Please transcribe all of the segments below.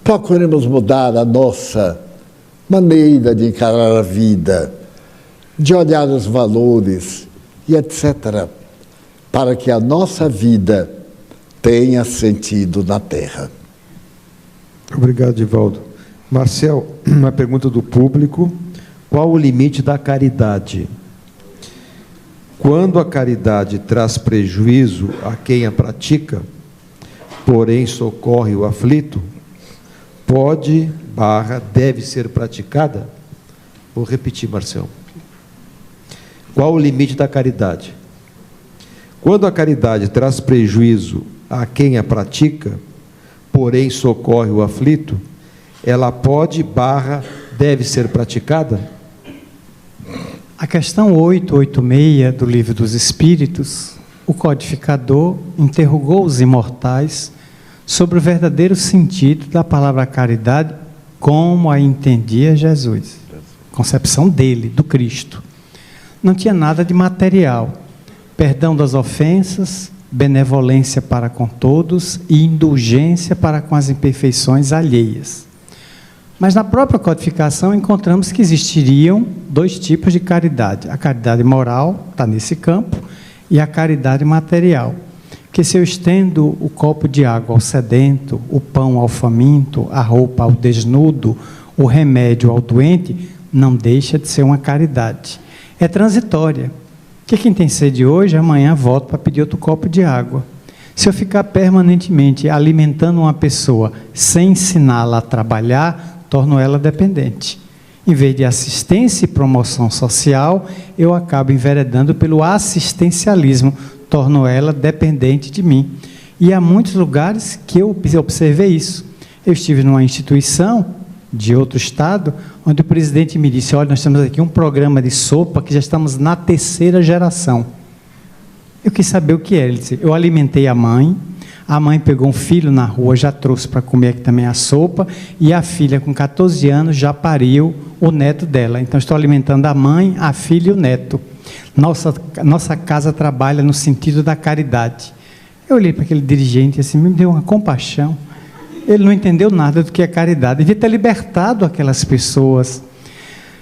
procuremos mudar a nossa maneira de encarar a vida, de olhar os valores e etc., para que a nossa vida tenha sentido na Terra. Obrigado, Divaldo. Marcel, uma pergunta do público. Qual o limite da caridade? Quando a caridade traz prejuízo a quem a pratica, porém socorre o aflito, deve ser praticada? Vou repetir, Marcel. Qual o limite da caridade? Quando a caridade traz prejuízo a quem a pratica, porém socorre o aflito, ela deve ser praticada? A questão 886 do Livro dos Espíritos, o codificador interrogou os imortais sobre o verdadeiro sentido da palavra caridade, como a entendia Jesus. Concepção dele, do Cristo. Não tinha nada de material. Perdão das ofensas, benevolência para com todos e indulgência para com as imperfeições alheias. Mas na própria codificação encontramos que existiriam dois tipos de caridade. A caridade moral, está nesse campo, e a caridade material. Que se eu estendo o copo de água ao sedento, o pão ao faminto, a roupa ao desnudo, o remédio ao doente, não deixa de ser uma caridade. É transitória. Que quem tem sede hoje, amanhã volta para pedir outro copo de água. Se eu ficar permanentemente alimentando uma pessoa sem ensiná-la a trabalhar, torno ela dependente. Em vez de assistência e promoção social, eu acabo enveredando pelo assistencialismo, torno ela dependente de mim. E há muitos lugares que eu observei isso. Eu estive numa instituição de outro estado, onde o presidente me disse: olha, nós temos aqui um programa de sopa que já estamos na 3ª geração. Eu quis saber o que era. Ele disse: eu alimentei a mãe pegou um filho na rua, já trouxe para comer aqui também a sopa, e a filha com 14 anos já pariu o neto dela. Então estou alimentando a mãe, a filha e o neto. Nossa casa trabalha no sentido da caridade. Eu olhei para aquele dirigente assim, me deu uma compaixão. Ele não entendeu nada do que é caridade. Devia ter libertado aquelas pessoas.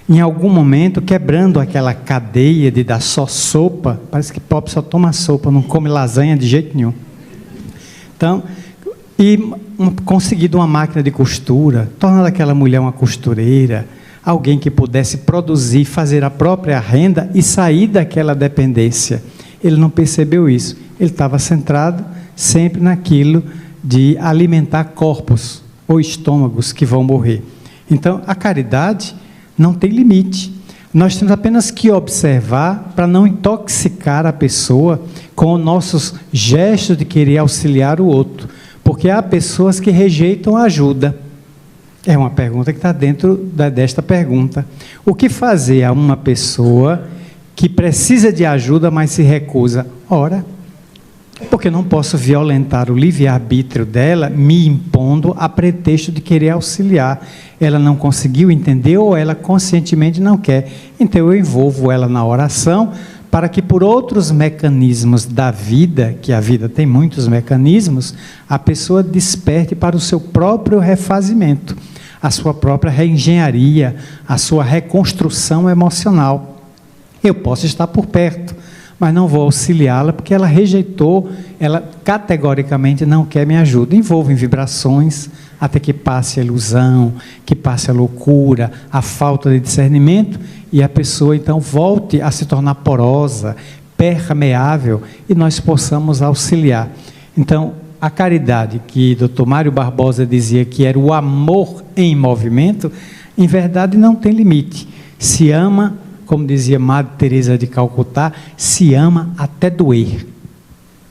Em algum momento, quebrando aquela cadeia de dar só sopa. Parece que pobre só toma sopa, não come lasanha de jeito nenhum. Então, conseguido uma máquina de costura, tornando aquela mulher uma costureira, alguém que pudesse produzir, fazer a própria renda e sair daquela dependência. Ele não percebeu isso. Ele estava centrado sempre naquilo de alimentar corpos ou estômagos que vão morrer. Então, a caridade não tem limite. Nós temos apenas que observar para não intoxicar a pessoa com nossos gestos de querer auxiliar o outro. Porque há pessoas que rejeitam a ajuda. É uma pergunta que está dentro desta pergunta. O que fazer a uma pessoa que precisa de ajuda, mas se recusa? Ora, porque não posso violentar o livre-arbítrio dela, me impondo a pretexto de querer auxiliar. Ela não conseguiu entender ou ela conscientemente não quer. Então eu envolvo ela na oração para que por outros mecanismos da vida, que a vida tem muitos mecanismos, a pessoa desperte para o seu próprio refazimento, a sua própria reengenharia, a sua reconstrução emocional. Eu posso estar por perto, mas não vou auxiliá-la porque ela rejeitou, ela categoricamente não quer minha ajuda. Envolvo em vibrações até que passe a ilusão, que passe a loucura, a falta de discernimento, e a pessoa então volte a se tornar porosa, permeável, e nós possamos auxiliar. Então, a caridade, que Dr. Mário Barbosa dizia que era o amor em movimento, em verdade não tem limite. Se ama, como dizia Madre Teresa de Calcutá, se ama até doer.